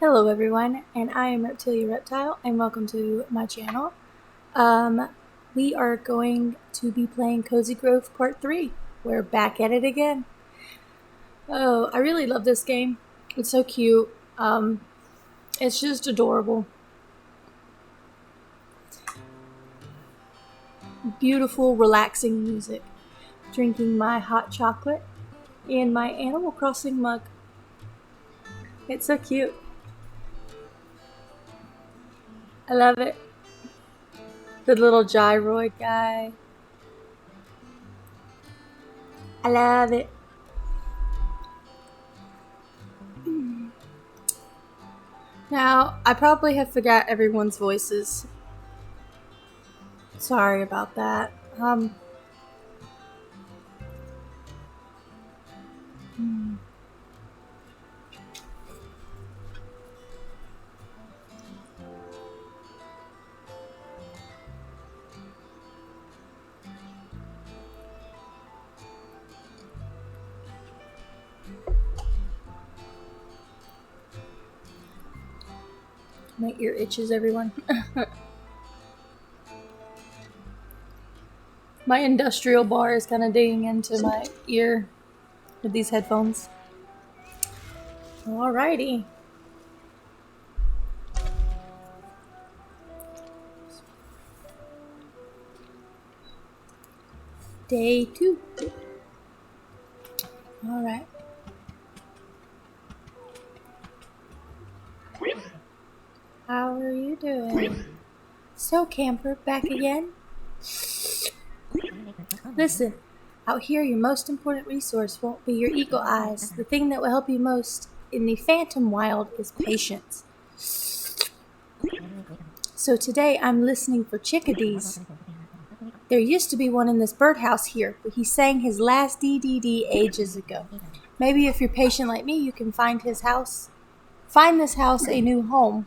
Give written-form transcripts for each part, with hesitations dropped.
Hello everyone, and I am Reptilia Reptile, and welcome to my channel. We are going to be playing Cozy Grove Part 3. We're back at it again. Oh, I really love this game. It's so cute. It's just adorable. Beautiful, relaxing music. Drinking my hot chocolate in my Animal Crossing mug. It's so cute. I love it. The little gyroid guy. I love it. Now, I probably have forgot everyone's voices. Sorry about that. My ear itches, everyone. My industrial bar is kind of digging into my ear with these headphones. Alrighty. Day 2. Alright. How are you doing? So, camper, back again? Listen, out here your most important resource won't be your eagle eyes. The thing that will help you most in the phantom wild is patience. So today I'm listening for chickadees. There used to be one in this birdhouse here, but he sang his last DDD ages ago. Maybe if you're patient like me, you can find this house a new home.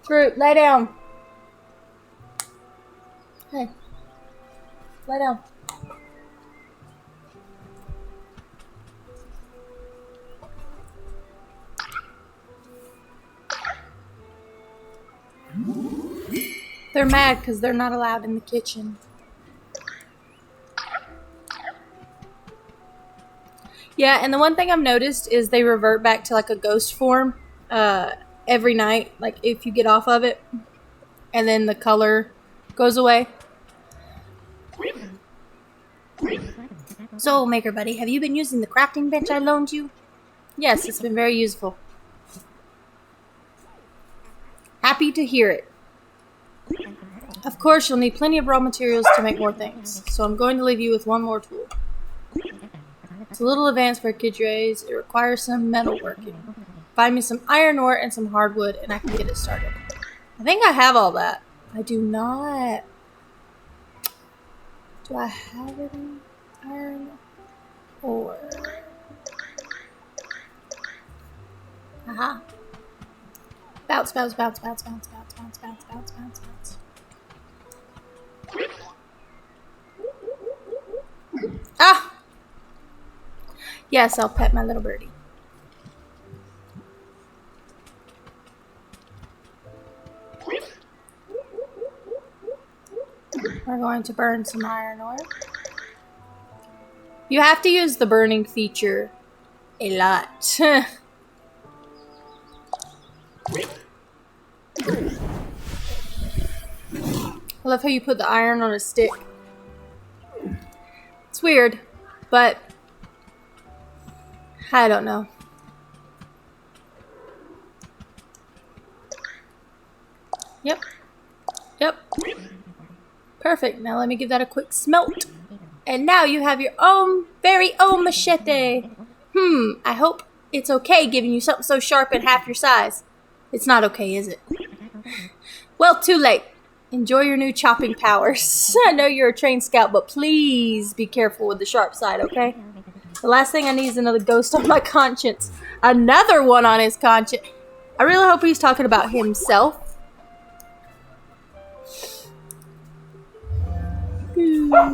Fruit, lay down. Hey, lay down. They're mad because they're not allowed in the kitchen. Yeah, and the one thing I've noticed is they revert back to like a ghost form every night, like if you get off of it, and then the color goes away. So, Maker Buddy, have you been using the crafting bench I loaned you? Yes, it's been very useful. Happy to hear it. Of course, you'll need plenty of raw materials to make more things, so I'm going to leave you with one more tool. It's a little advanced for kid rays. It requires some metalworking. Find me some iron ore and some hardwood, and I can get it started. I think I have all that. I do not. Do I have any iron ore? Aha. Bounce, bounce, bounce, bounce, bounce, bounce, bounce, bounce, bounce, bounce, bounce. Ah! Yes, I'll pet my little birdie. We're going to burn some iron ore. You have to use the burning feature a lot. I love how you put the iron on a stick. It's weird, but I don't know. Yep. Yep. Perfect. Now let me give that a quick smelt. And now you have your own, very own machete. I hope it's okay giving you something so sharp and half your size. It's not okay, is it? Well, too late. Enjoy your new chopping powers. I know you're a trained scout, but please be careful with the sharp side, okay? The last thing I need is another ghost on my conscience. Another one on his conscience. I really hope he's talking about himself. Hello,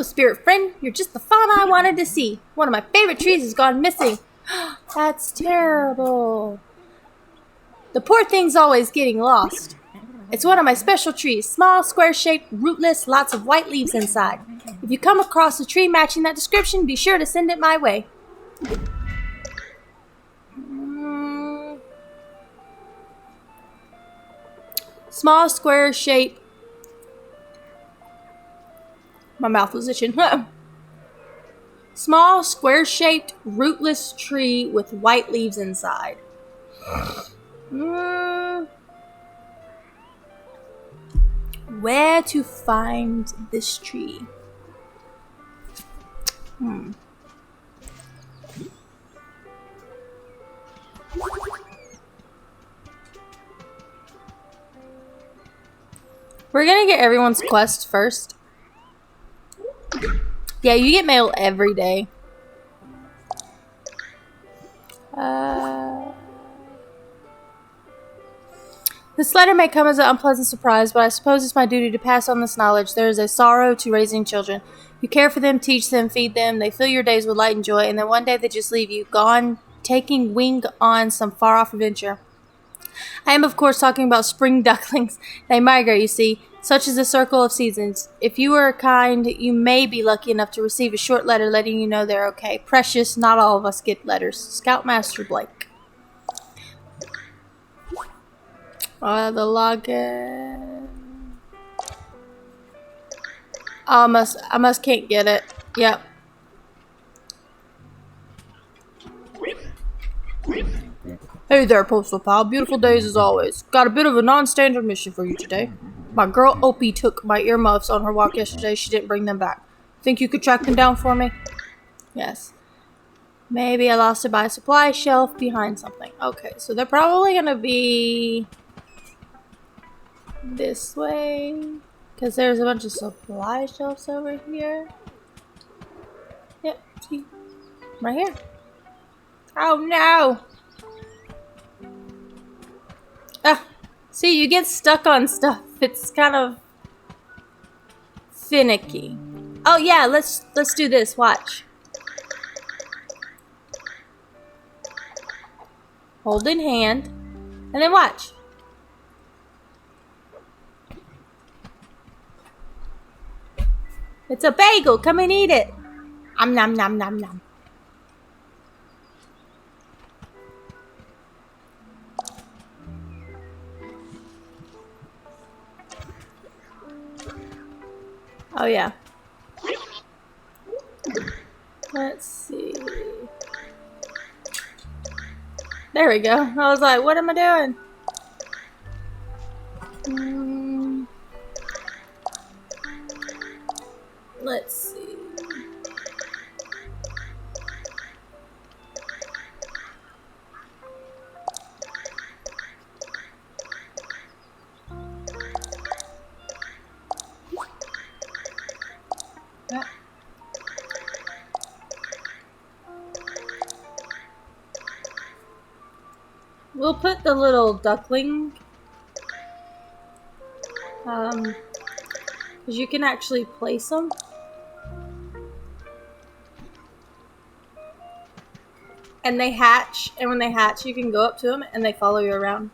spirit friend. You're just the fauna I wanted to see. One of my favorite trees has gone missing. That's terrible. The poor thing's always getting lost. It's one of my special trees. Small, square-shaped, rootless, lots of white leaves inside. If you come across a tree matching that description, be sure to send it my way. Small, square-shaped. My mouth was itching. Small, square-shaped, rootless tree with white leaves inside. Where to find this tree? We're gonna get everyone's quest first. Yeah, you get mail every day. This letter may come as an unpleasant surprise, but I suppose it's my duty to pass on this knowledge. There is a sorrow to raising children. You care for them, teach them, feed them. They fill your days with light and joy, and then one day they just leave you, gone, taking wing on some far-off adventure. I am, of course, talking about spring ducklings. They migrate, you see. Such is the circle of seasons. If you are kind, you may be lucky enough to receive a short letter letting you know they're okay. Precious, not all of us get letters. Scoutmaster Blake. The login. I must can't get it. Yep. Hey there, Postal Pal. Beautiful days as always. Got a bit of a non-standard mission for you today. My girl Opie took my earmuffs on her walk yesterday. She didn't bring them back. Think you could track them down for me? Yes. Maybe I lost it by a supply shelf behind something. Okay, so they're probably gonna be this way, because there's a bunch of supply shelves over here. Yep, see? Right here. Oh no! Ah, see, you get stuck on stuff. It's kind of finicky. Oh yeah, let's do this. Watch. Hold in hand, and then watch. It's a bagel. Come and eat it. Nom nom nom nom. Oh yeah. Let's see. There we go. I was like, what am I doing? Let's see. Yeah. We'll put the little duckling, because you can actually place them. And they hatch, and when they hatch, you can go up to them, and they follow you around.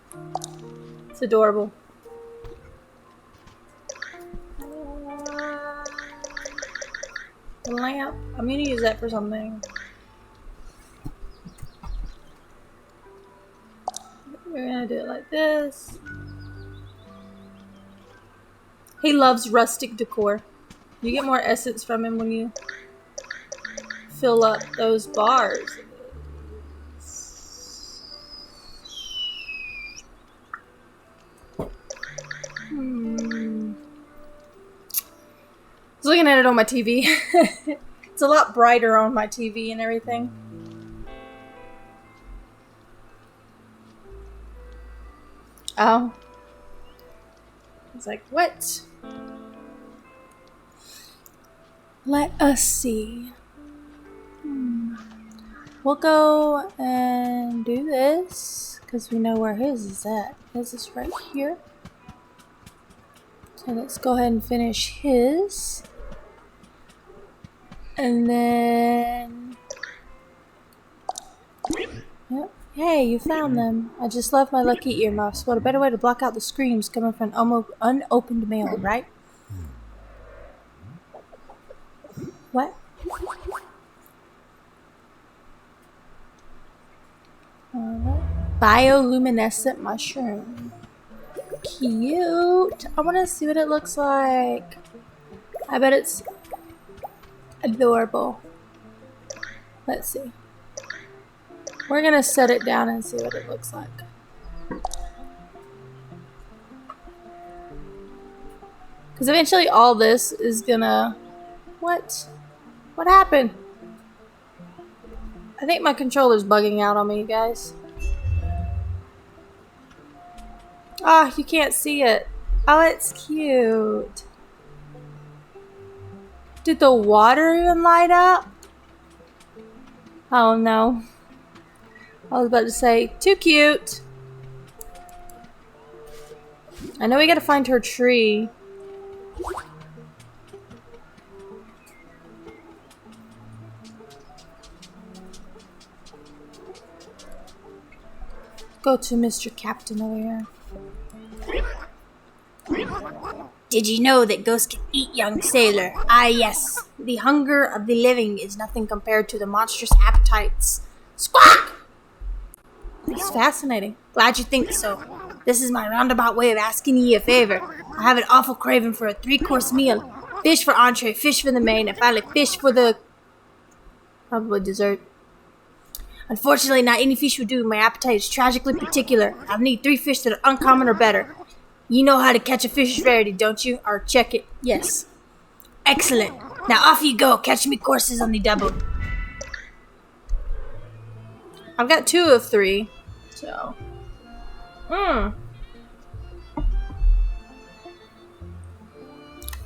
It's adorable. The lamp. I'm gonna use that for something. We're gonna do it like this. He loves rustic decor. You get more essence from him when you fill up those bars. I was looking at it on my TV. It's a lot brighter on my TV and everything. Oh. It's like, what? Let us see. We'll go and do this because we know where his is at. His is right here. So let's go ahead and finish his. And then... Yep. Hey, you found them. I just left my lucky earmuffs. What a better way to block out the screams coming from unopened mail, right? What? Bioluminescent mushroom. Cute. I want to see what it looks like. I bet it's adorable. Let's see. We're going to set it down and see what it looks like. Because eventually all this is gonna... What? What happened? I think my controller's bugging out on me, you guys. Ah, you can't see it. Oh, it's cute. Did the water even light up? Oh no. I was about to say, too cute. I know we gotta find her tree. Go to Mr. Captain over here. Did you know that ghosts can eat, young sailor? Ah, yes. The hunger of the living is nothing compared to the monstrous appetites. Squawk! It's fascinating. Glad you think so. This is my roundabout way of asking ye a favor. I have an awful craving for a 3-course meal. Fish for entree, fish for the main, and finally fish for the... probably dessert. Unfortunately, not any fish would do. My appetite is tragically particular. I need 3 fish that are uncommon or better. You know how to catch a fish's rarity, don't you? Or check it. Yes. Excellent. Now off you go. Catch me courses on the double. I've got 2 of 3. So.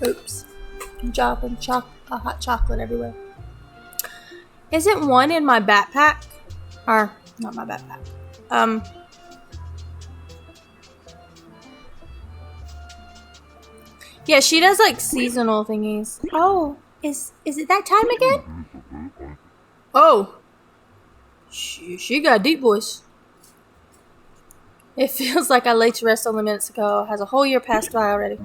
Oops. I'm dropping hot chocolate everywhere. Isn't one in my backpack? Or, not my backpack. Yeah, she does like seasonal thingies. Oh, is it that time again? Oh. She got a deep voice. It feels like I laid to rest only minutes ago. Has a whole year passed by already.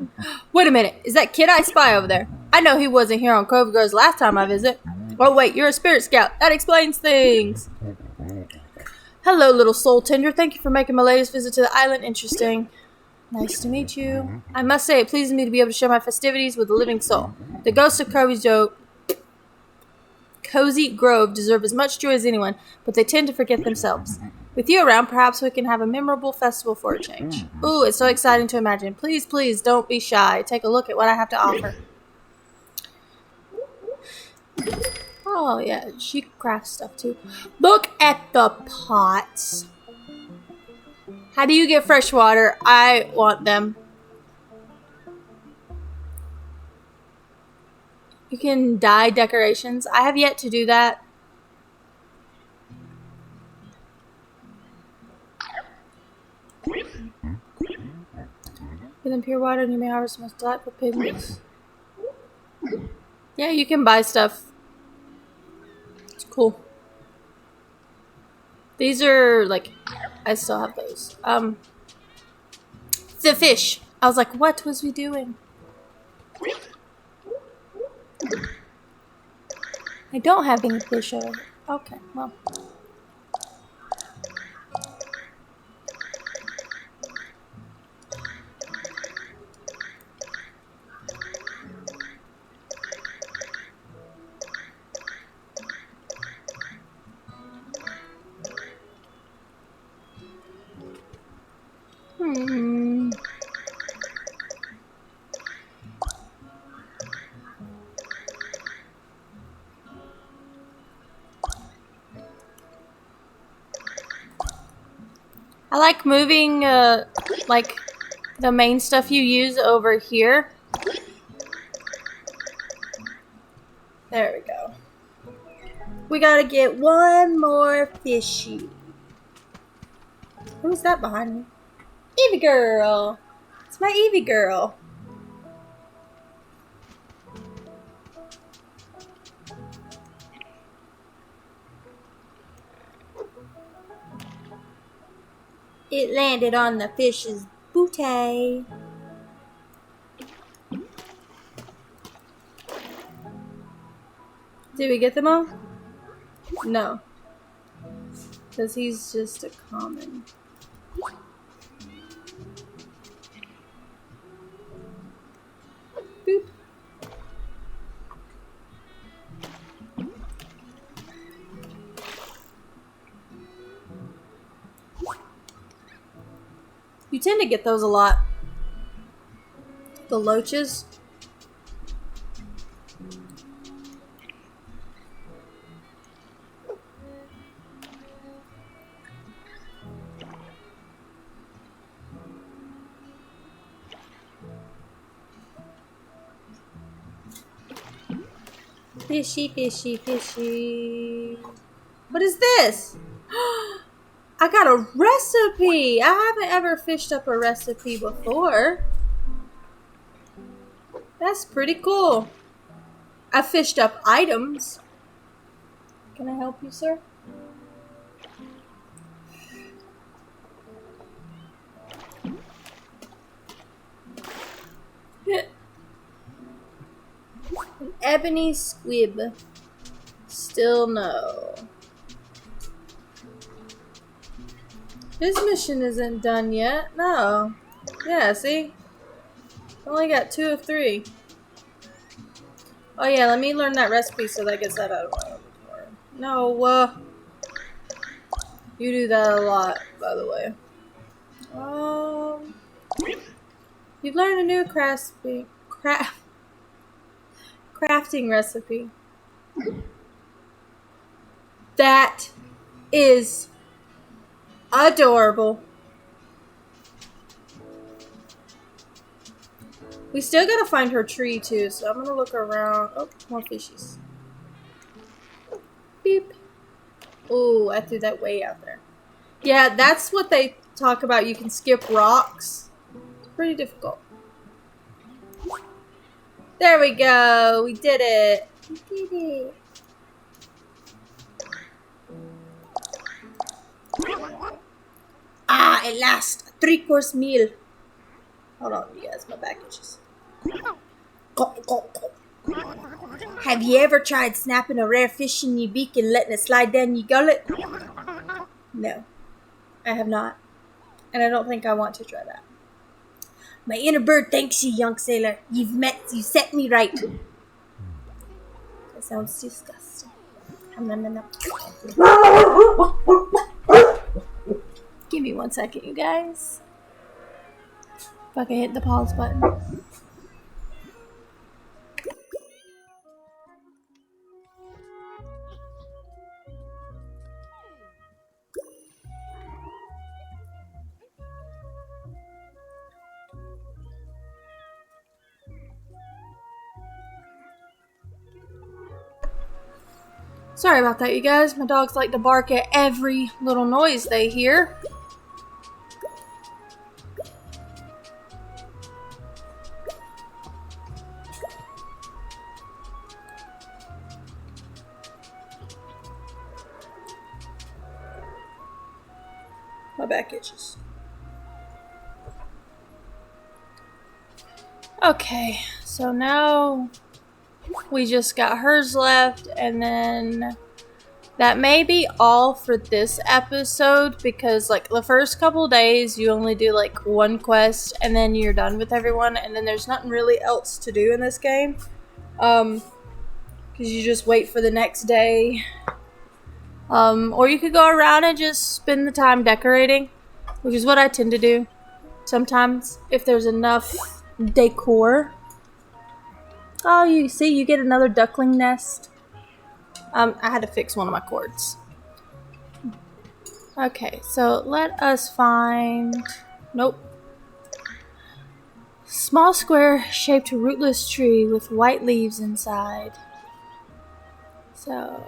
Wait a minute. Is that Kid I Spy over there? I know he wasn't here on Cove Grove's last time I visit. Oh, wait. You're a spirit scout. That explains things. Hello, little soul tender. Thank you for making my latest visit to the island interesting. Nice to meet you. I must say, it pleases me to be able to share my festivities with a living soul. The ghosts of Cozy Grove deserve as much joy as anyone, but they tend to forget themselves. With you around, perhaps we can have a memorable festival for a change. Ooh, it's so exciting to imagine. Please, please, don't be shy. Take a look at what I have to offer. Oh, yeah, she crafts stuff too. Look at the pots. How do you get fresh water? I want them. You can dye decorations. I have yet to do that. Within pure water, you may harvest most delightful pigments. Yeah, you can buy stuff. It's cool. These are like, I still have those. The fish. I was like, what was we doing? I don't have any fish over here. Okay, well. I like moving, like, the main stuff you use over here. There we go. We gotta get one more fishy. Who's that behind me? Evie girl. It's my Evie girl. It landed on the fish's booty. Did we get them all? No. Because he's just a common. Boop. You tend to get those a lot. The loaches. Fishy, fishy, fishy. What is this? I got a recipe. I haven't ever fished up a recipe before. That's pretty cool. I fished up items. Can I help you, sir? An ebony squib. Still no. His mission isn't done yet. No. Yeah, see? Only got 2 of 3. Oh yeah, let me learn that recipe so that gets that out of my inventory. No, you do that a lot, by the way. You've learned a new crafting recipe. That is adorable. We still gotta find her tree too, so I'm gonna look around. Oh, more fishies. Beep. Ooh, I threw that way out there. Yeah, that's what they talk about. You can skip rocks. It's pretty difficult. There we go. We did it. We did it. Ah, at last. A 3-course meal. Hold on, you guys. My back itches. Have you ever tried snapping a rare fish in your beak and letting it slide down your gullet? No, I have not. And I don't think I want to try that. My inner bird thanks you, young sailor. You set me right. That sounds disgusting. Give me 1 second, you guys. If I can hit the pause button. Sorry about that, you guys. My dogs like to bark at every little noise they hear. My back itches. Okay, so now we just got hers left, and then that may be all for this episode, because like the first couple days you only do like 1 quest and then you're done with everyone, and then there's nothing really else to do in this game, because you just wait for the next day, or you could go around and just spend the time decorating, which is what I tend to do sometimes if there's enough decor. Oh, you see, you get another duckling nest. I had to fix one of my cords. Okay, so let us find... Nope. Small square-shaped rootless tree with white leaves inside. So...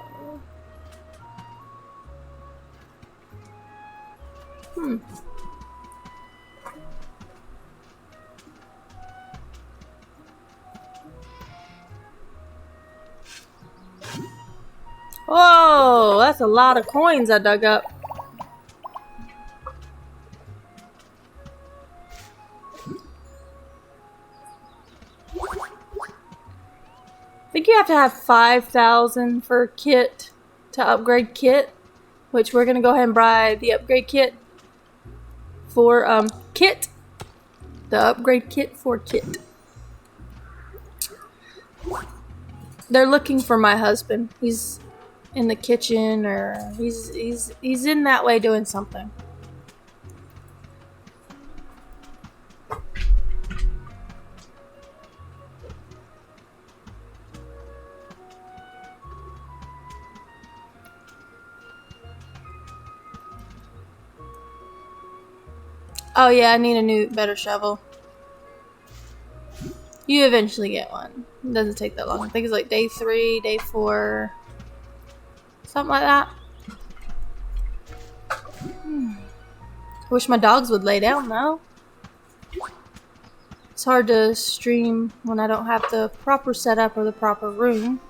Whoa, that's a lot of coins I dug up. I think you have to have 5,000 for kit to upgrade kit, which we're gonna go ahead and buy the upgrade kit for kit. The upgrade kit for kit. They're looking for my husband. He's in the kitchen, or he's in that way doing something. Oh yeah, I need a new, better shovel. You eventually get one. It doesn't take that long. I think it's like day 3, day 4, something like that. I wish my dogs would lay down though. It's hard to stream when I don't have the proper setup or the proper room.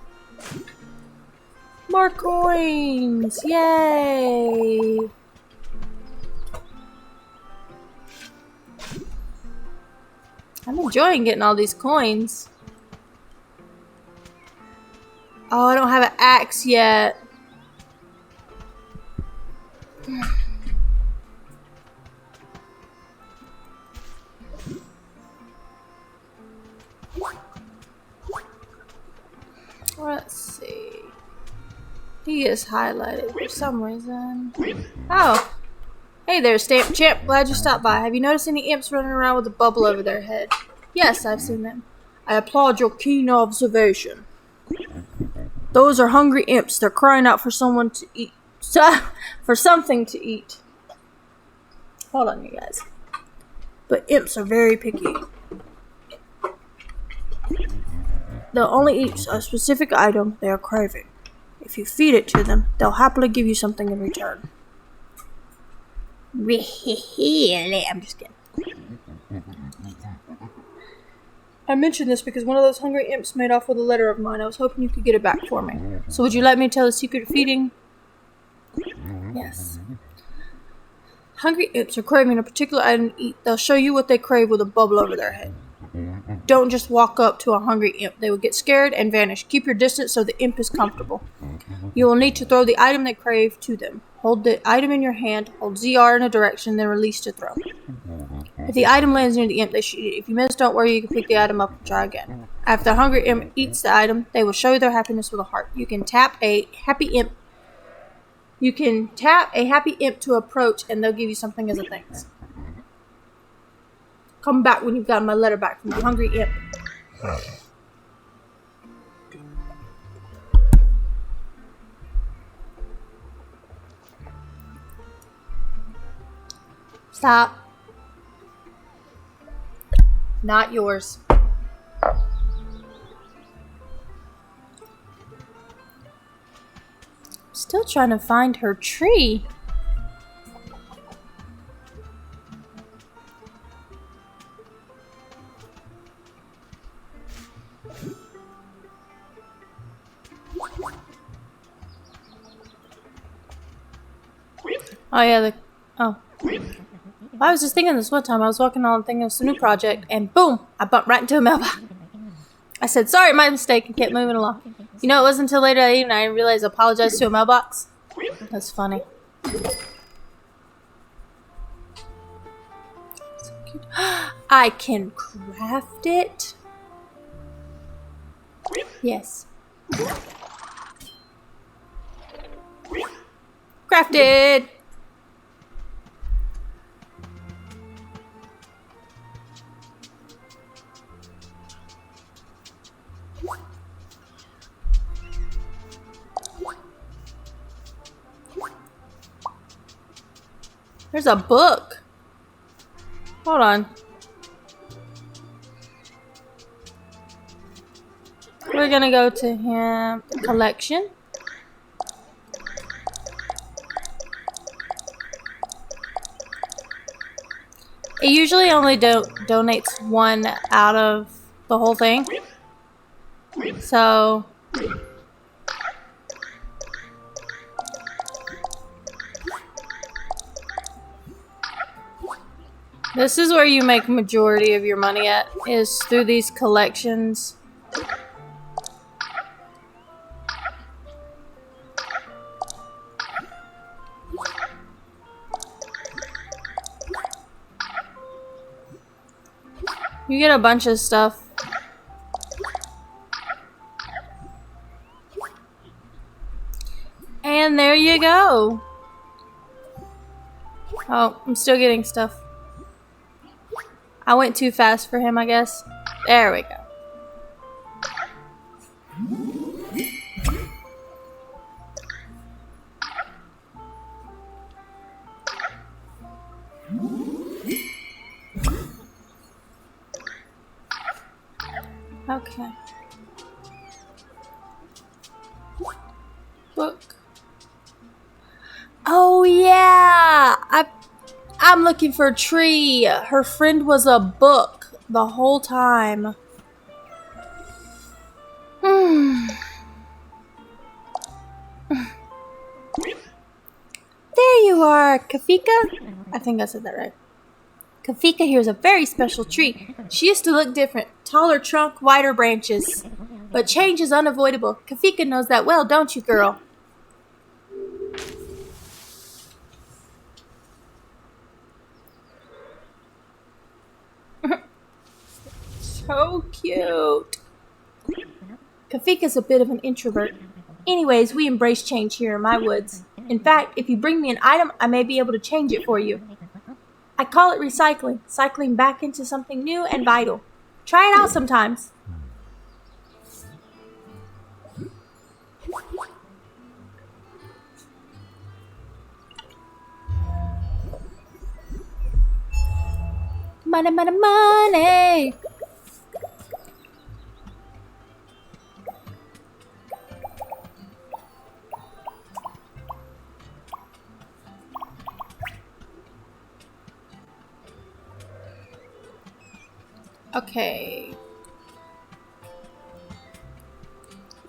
More coins! Yay! I'm enjoying getting all these coins. Oh, I don't have an axe yet. Let's see. He is highlighted for some reason. Oh. Hey there, Stamp Champ. Glad you stopped by. Have you noticed any imps running around with a bubble over their head? Yes, I've seen them. I applaud your keen observation. Those are hungry imps. They're crying out for someone to eat. For something to eat. Hold on, you guys. But imps are very picky. They'll only eat a specific item they are craving. If you feed it to them, they'll happily give you something in return. Really? I'm just kidding. I mentioned this because one of those hungry imps made off with a letter of mine. I was hoping you could get it back for me. So would you let me tell the secret of feeding? Yes. Hungry imps are craving a particular item to eat. They'll show you what they crave with a bubble over their head. Don't just walk up to a hungry imp. They will get scared and vanish. Keep your distance so the imp is comfortable. You will need to throw the item they crave to them. Hold the item in your hand, hold ZR in a direction, then release to throw. If the item lands near the imp, they should eat it. If you miss, don't worry, you can pick the item up and try again. After the hungry imp eats the item, they will show you their happiness with a heart. You can tap a happy imp to approach, and they'll give you something as a thanks. Come back when you've gotten my letter back from the hungry imp. Stop. Not yours. Still trying to find her tree. Oh yeah, I was just thinking this one time. I was walking on thinking of some new project, and boom, I bumped right into a mailbox. I said, sorry, my mistake, and kept moving along. You know, it wasn't until later that evening I realized I apologized to a mailbox. That's funny. So cute. I can craft it. Yes. Crafted. There's a book. Hold on. We're gonna go to him. Collection. It usually only donates one out of the whole thing. So this is where you make majority of your money at, is through these collections. You get a bunch of stuff. And there you go. Oh, I'm still getting stuff. I went too fast for him, I guess. There we go. Okay. Book. Oh yeah! I'm looking for a tree. Her friend was a book the whole time. There you are, Kafika. I think I said that right. Kafika here is a very special tree. She used to look different. Taller trunk, wider branches. But change is unavoidable. Kafika knows that well, don't you, girl? So cute. Kafika's a bit of an introvert. Anyways, we embrace change here in my woods. In fact, if you bring me an item, I may be able to change it for you. I call it recycling, cycling back into something new and vital. Try it out sometimes. Money, money, money! Okay.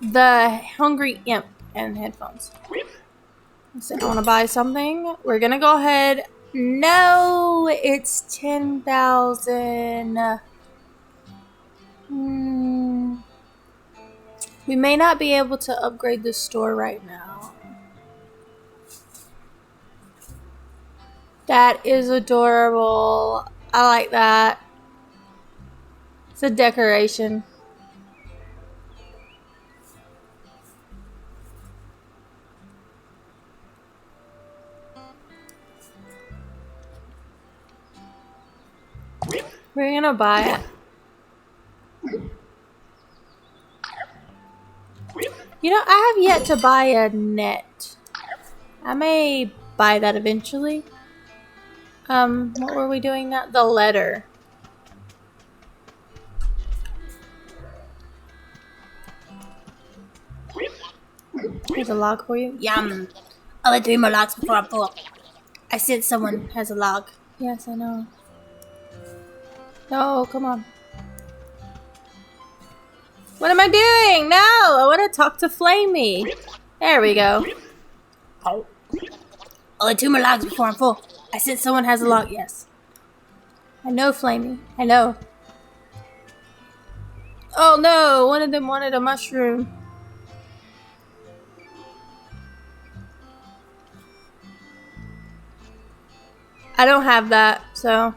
The Hungry Imp and headphones. So I want to buy something. We're gonna go ahead. No, it's 10,000. We may not be able to upgrade the store right now. That is adorable. I like that. It's a decoration. We're gonna buy it. You know, I have yet to buy a net. I may buy that eventually. What were we doing now? The letter. Here's a log for you. Yum. I'll let 3 more logs before I'm full. I sense someone has a log. Yes, I know. No, come on. What am I doing? No, I want to talk to Flamey. There we go. I'll let 2 more logs before I'm full. I sense someone has a log. Yes. I know, Flamey. I know. Oh no, one of them wanted a mushroom. I don't have that, so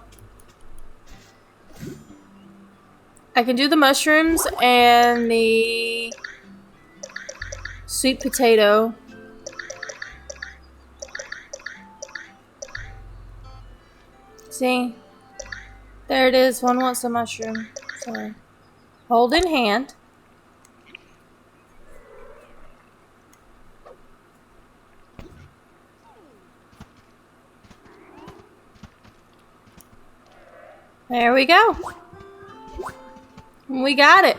I can do the mushrooms and the sweet potato. See? There it is. One wants a mushroom. So hold in hand. There we go. We got it.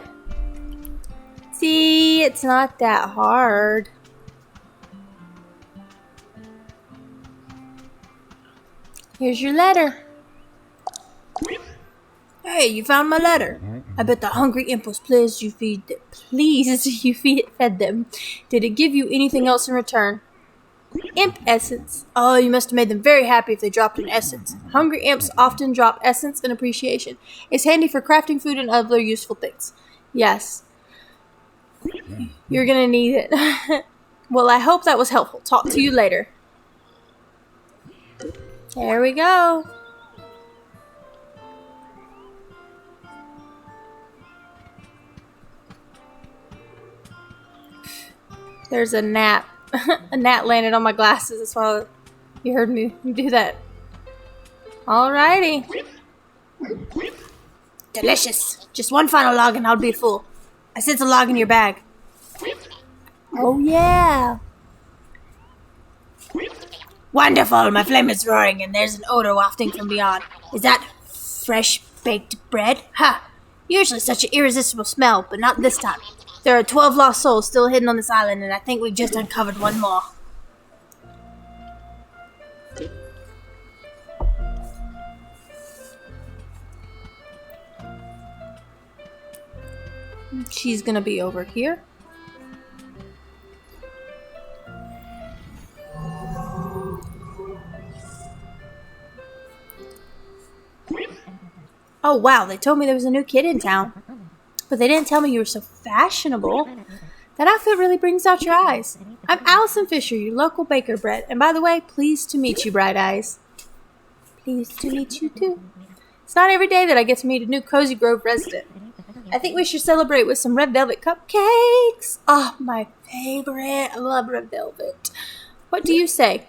See, it's not that hard. Here's your letter. Hey, you found my letter. I bet the hungry imp was pleased you fed them. Did it give you anything else in return? Imp essence. Oh, you must have made them very happy if they dropped an essence. Hungry imps often drop essence in appreciation. It's handy for crafting food and other useful things. Yes. You're gonna need it. Well, I hope that was helpful. Talk to you later. There we go. There's a gnat. A gnat landed on my glasses. That's why you heard me do that. Alrighty. Delicious. Just one final log and I'll be full. I sense a log in your bag. Oh yeah. Wonderful. My flame is roaring and there's an odor wafting from beyond. Is that fresh baked bread? Ha! Usually such an irresistible smell, but not this time. There are 12 lost souls still hidden on this island, and I think we've just uncovered one more. She's gonna be over here. Oh wow, they told me there was a new kid in town. But they didn't tell me you were so fashionable. That outfit really brings out your eyes. I'm Allison Fisher, your local baker, Brett. And by the way, pleased to meet you, Bright Eyes. Pleased to meet you, too. It's not every day that I get to meet a new Cozy Grove resident. I think we should celebrate with some red velvet cupcakes. Oh, my favorite. I love red velvet. What do you say?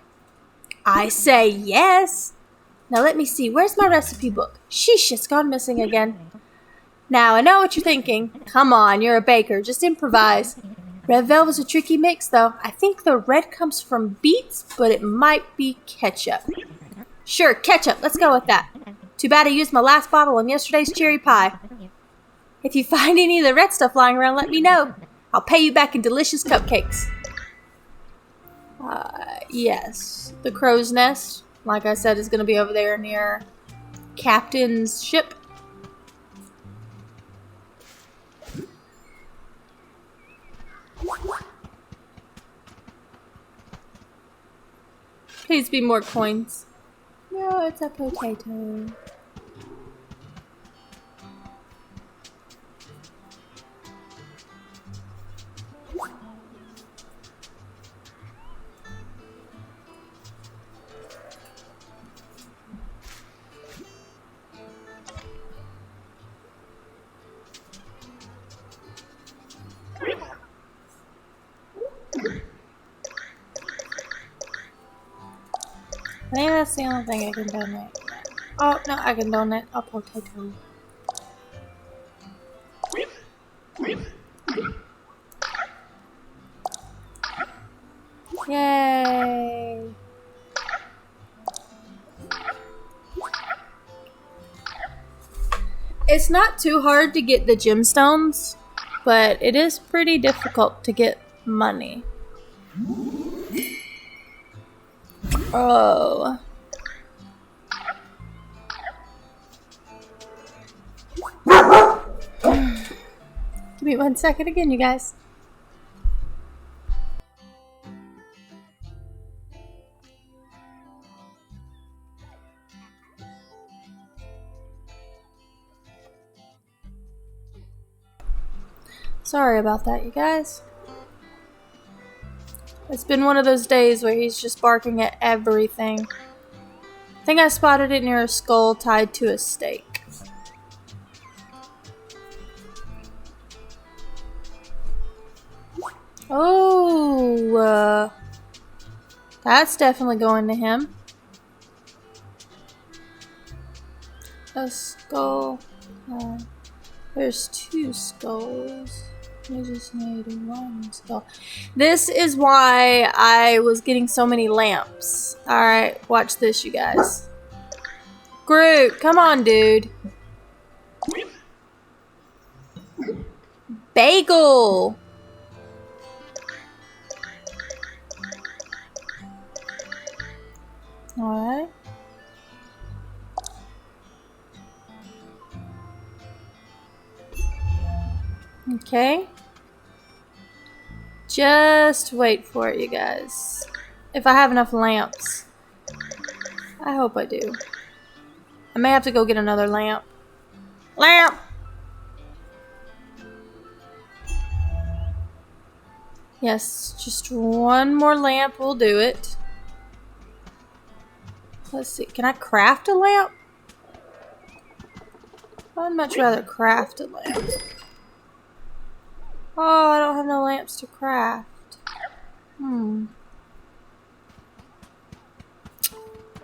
I say yes. Now let me see. Where's my recipe book? Sheesh, it's gone missing again. Now, I know what you're thinking. Come on, you're a baker. Just improvise. Red velvet's a tricky mix, though. I think the red comes from beets, but it might be ketchup. Sure, ketchup. Let's go with that. Too bad I used my last bottle on yesterday's cherry pie. If you find any of the red stuff lying around, let me know. I'll pay you back in delicious cupcakes. Yes. The crow's nest, like I said, is going to be over there near Captain's ship. Please be more coins. No, it's a potato. I think that's the only thing I can donate. Oh, no, I can donate a potato. Yay! It's not too hard to get the gemstones, but it is pretty difficult to get money. Oh. Give me 1 second again, you guys. Sorry about that, you guys. It's been one of those days where he's just barking at everything. I think I spotted it near a skull tied to a stake. Oh, that's definitely going to him. A skull. There's 2 skulls. I just need 1 skull. This is why I was getting so many lamps. Alright, watch this, you guys. Groot, come on, dude. bagel. Alright. Okay. Just wait for it, you guys. If I have enough lamps. I hope I do. I may have to go get another lamp. Lamp! Yes, just one more lamp will do it. Let's see. Can I craft a lamp? I'd much rather craft a lamp. Oh, I don't have no lamps to craft.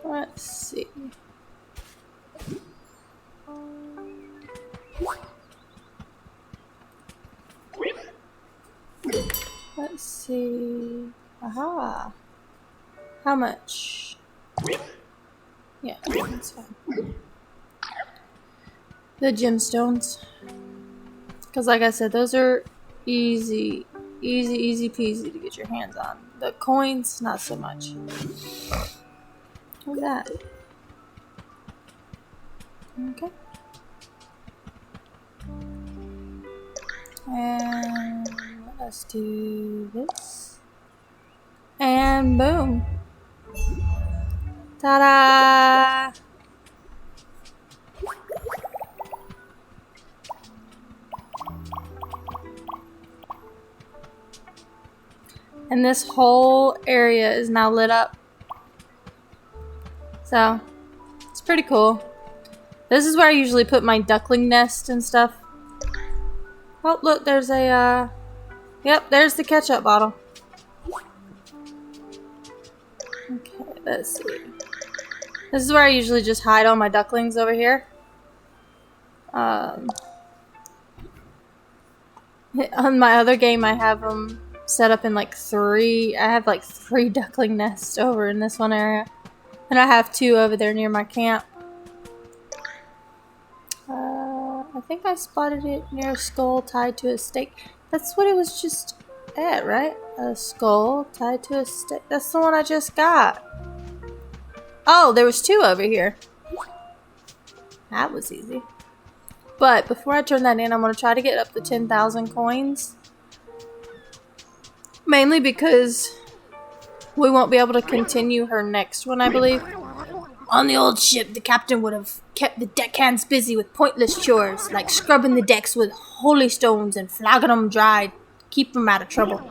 Let's see. Let's see. Aha. How much? Yeah, that's fine. The gemstones. Because like I said, those are easy peasy to get your hands on. The coins, not so much. What's that? Okay. And let's do this. And boom. Ta-da! And this whole area is now lit up. So, it's pretty cool. This is where I usually put my duckling nest and stuff. Oh, look, there's a, yep, there's the ketchup bottle. Okay, let's see. This is where I usually just hide all my ducklings over here. On my other game, I have them set up in like I have like 3 duckling nests over in this one area. And I have 2 over there near my camp. I think I spotted it near a skull tied to a stake. That's what it was just at, right? A skull tied to a stake. That's the one I just got. Oh, there was 2 over here. That was easy. But before I turn that in, I'm going to try to get up to 10,000 coins. Mainly because we won't be able to continue her next one, I believe. On the old ship, the captain would have kept the deckhands busy with pointless chores, like scrubbing the decks with holy stones and flogging them dry to keep them out of trouble.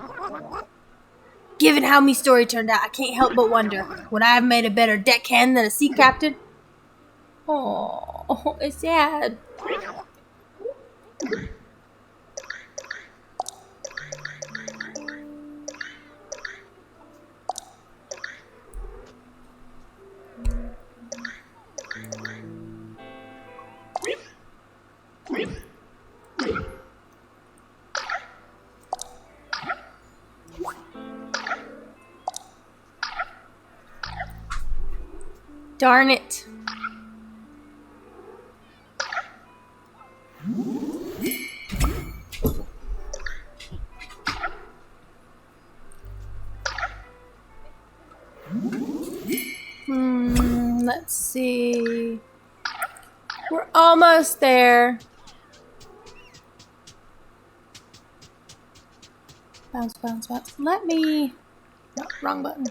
Given how me story turned out, I can't help but wonder, would I have made a better deckhand than a sea captain? Oh, it's sad. Darn it. Let's see. We're almost there. Bounce, bounce, bounce. Let me... No, wrong button.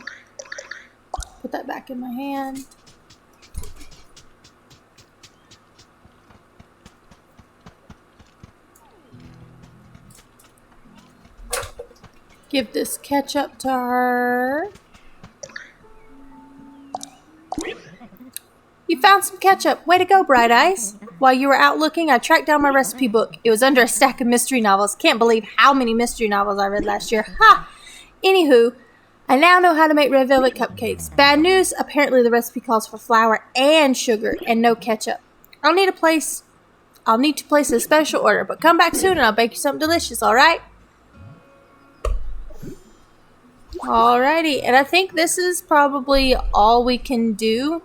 Put that back in my hand. Give this ketchup to her. You found some ketchup. Way to go, Bright Eyes. While you were out looking, I tracked down my recipe book. It was under a stack of mystery novels. Can't believe how many mystery novels I read last year. Ha! Anywho, I now know how to make red velvet cupcakes. Bad news, apparently the recipe calls for flour and sugar and no ketchup. I'll need to place a special order, but come back soon and I'll bake you something delicious, alright? Alrighty, and I think this is probably all we can do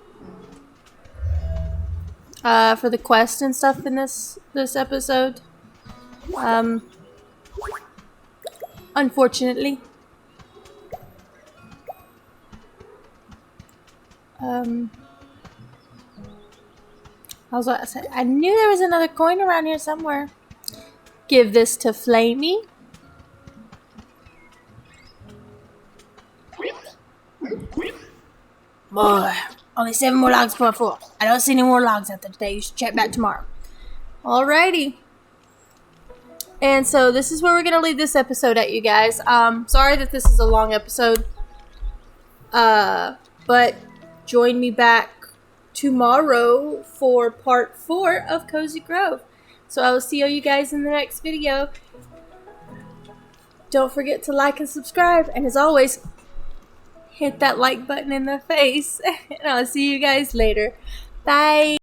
for the quest and stuff in this episode. Unfortunately. I knew there was another coin around here somewhere. Give this to Flamey. Boy, only 7 more logs for 4. I don't see any more logs out there today. You should check back tomorrow. Alrighty. And so this is where we're going to leave this episode at, you guys. Sorry that this is a long episode. But join me back tomorrow for part 4 of Cozy Grove. So I will see you guys in the next video. Don't forget to like and subscribe. And as always, hit that like button in the face. And I'll see you guys later. Bye.